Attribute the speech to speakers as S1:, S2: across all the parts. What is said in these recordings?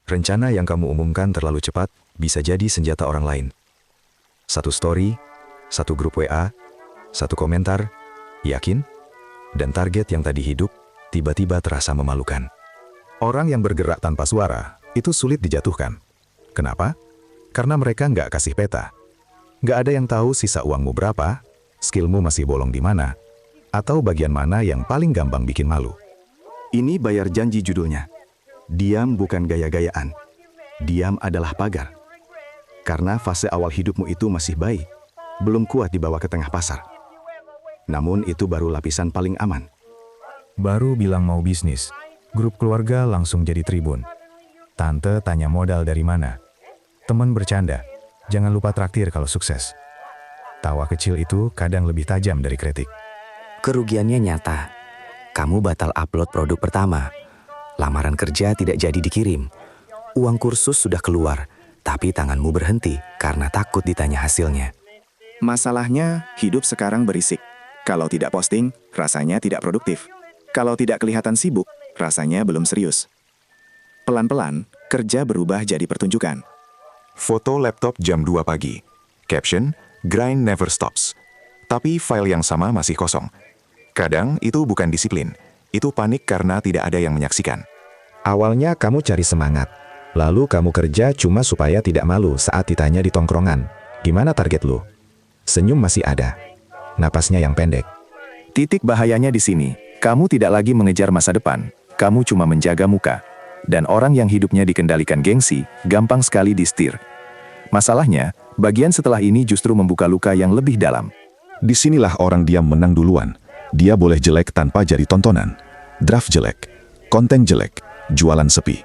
S1: Rencana yang kamu umumkan terlalu cepat bisa jadi senjata orang lain. Satu story, satu grup WA, satu komentar, yakin? Dan target yang tadi hidup, tiba-tiba terasa memalukan. Orang yang bergerak tanpa suara, itu sulit dijatuhkan. Kenapa? Karena mereka nggak kasih peta. Nggak ada yang tahu sisa uangmu berapa, skillmu masih bolong di mana, atau bagian mana yang paling gampang bikin malu.
S2: Ini bayar janji judulnya. Diam bukan gaya-gayaan. Diam adalah pagar. Karena fase awal hidupmu itu masih bayi, belum kuat dibawa ke tengah pasar. Namun itu baru lapisan paling aman.
S1: Baru bilang mau bisnis, grup keluarga langsung jadi tribun. Tante tanya modal dari mana. Teman bercanda, jangan lupa traktir kalau sukses. Tawa kecil itu kadang lebih tajam dari kritik.
S3: Kerugiannya nyata. Kamu batal upload produk pertama. Lamaran kerja tidak jadi dikirim. Uang kursus sudah keluar, tapi tanganmu berhenti karena takut ditanya hasilnya.
S4: Masalahnya, hidup sekarang berisik. Kalau tidak posting, rasanya tidak produktif. Kalau tidak kelihatan sibuk, rasanya belum serius. Pelan-pelan, kerja berubah jadi pertunjukan.
S5: Foto laptop jam 2 pagi. Caption, grind never stops. Tapi file yang sama masih kosong. Kadang itu bukan disiplin, itu panik karena tidak ada yang menyaksikan.
S1: Awalnya kamu cari semangat, lalu kamu kerja cuma supaya tidak malu saat ditanya di tongkrongan. Gimana target lu? Senyum masih ada, napasnya yang pendek.
S2: Titik bahayanya di sini, kamu tidak lagi mengejar masa depan, kamu cuma menjaga muka. Dan orang yang hidupnya dikendalikan gengsi, gampang sekali disetir. Masalahnya, bagian setelah ini justru membuka luka yang lebih dalam.
S5: Disinilah orang diam menang duluan. Dia boleh jelek tanpa jadi tontonan. Draft jelek, konten jelek, jualan sepi.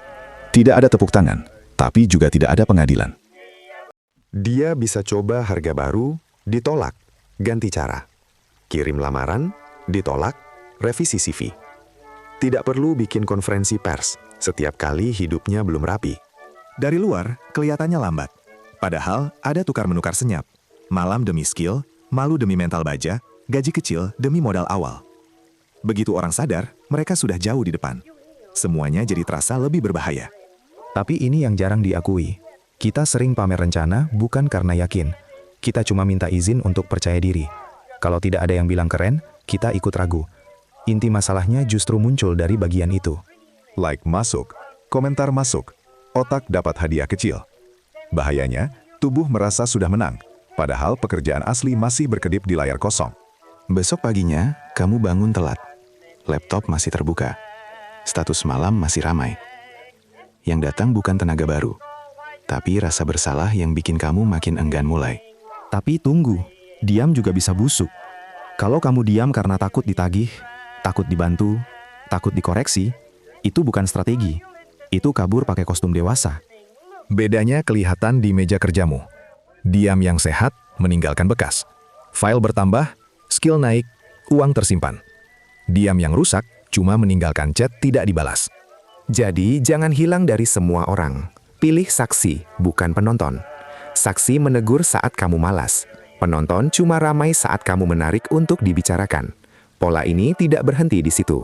S5: Tidak ada tepuk tangan, tapi juga tidak ada pengadilan.
S6: Dia bisa coba harga baru, ditolak, ganti cara. Kirim lamaran, ditolak, revisi CV. Tidak perlu bikin konferensi pers, setiap kali hidupnya belum rapi.
S4: Dari luar, kelihatannya lambat. Padahal, ada tukar-menukar senyap. Malam demi skill, malu demi mental baja, gaji kecil demi modal awal. Begitu orang sadar, mereka sudah jauh di depan. Semuanya jadi terasa lebih berbahaya.
S1: Tapi ini yang jarang diakui. Kita sering pamer rencana bukan karena yakin. Kita cuma minta izin untuk percaya diri. Kalau tidak ada yang bilang keren, kita ikut ragu. Inti masalahnya justru muncul dari bagian itu.
S5: Like masuk, komentar masuk, otak dapat hadiah kecil. Bahayanya, tubuh merasa sudah menang, padahal pekerjaan asli masih berkedip di layar kosong.
S2: Besok paginya, kamu bangun telat. Laptop masih terbuka. Status malam masih ramai. Yang datang bukan tenaga baru, tapi rasa bersalah yang bikin kamu makin enggan mulai.
S1: Tapi tunggu, diam juga bisa busuk. Kalau kamu diam karena takut ditagih, takut dibantu, takut dikoreksi, itu bukan strategi. Itu kabur pakai kostum dewasa. Bedanya kelihatan di meja kerjamu. Diam yang sehat, meninggalkan bekas. File bertambah, skill naik, uang tersimpan. Diam yang rusak, cuma meninggalkan chat tidak dibalas.
S3: Jadi, jangan hilang dari semua orang. Pilih saksi, bukan penonton. Saksi menegur saat kamu malas. Penonton cuma ramai saat kamu menarik untuk dibicarakan. Pola ini tidak berhenti di situ.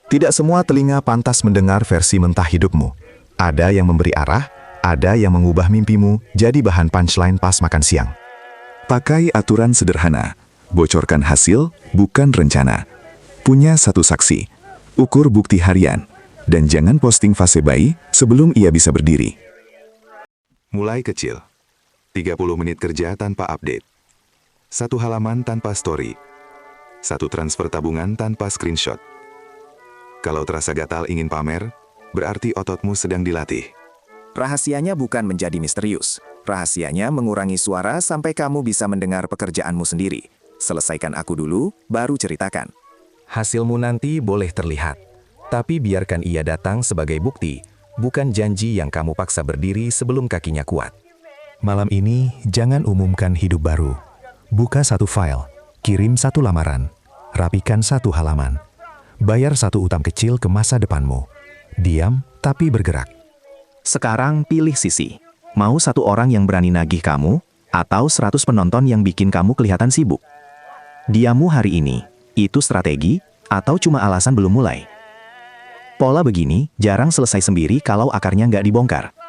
S5: Tidak semua telinga pantas mendengar versi mentah hidupmu. Ada yang memberi arah, ada yang mengubah mimpimu jadi bahan punchline pas makan siang. Pakai aturan sederhana, bocorkan hasil, bukan rencana. Punya satu saksi, ukur bukti harian, dan jangan posting fase bayi sebelum ia bisa berdiri.
S6: Mulai kecil. 30 menit kerja tanpa update. 1 halaman tanpa story. 1 transfer tabungan tanpa screenshot. Kalau terasa gatal ingin pamer, berarti ototmu sedang dilatih.
S4: Rahasianya bukan menjadi misterius. Rahasianya mengurangi suara sampai kamu bisa mendengar pekerjaanmu sendiri. Selesaikan aku dulu, baru ceritakan.
S1: Hasilmu nanti boleh terlihat, tapi biarkan ia datang sebagai bukti, bukan janji yang kamu paksa berdiri sebelum kakinya kuat. Malam ini, jangan umumkan hidup baru. Buka 1 file, kirim 1 lamaran, rapikan 1 halaman, bayar 1 utang kecil ke masa depanmu. Diam, tapi bergerak.
S2: Sekarang pilih sisi. Mau 1 orang yang berani nagih kamu, atau 100 penonton yang bikin kamu kelihatan sibuk? Diammu hari ini, itu strategi, atau cuma alasan belum mulai?
S7: Pola begini jarang selesai sendiri kalau akarnya nggak dibongkar.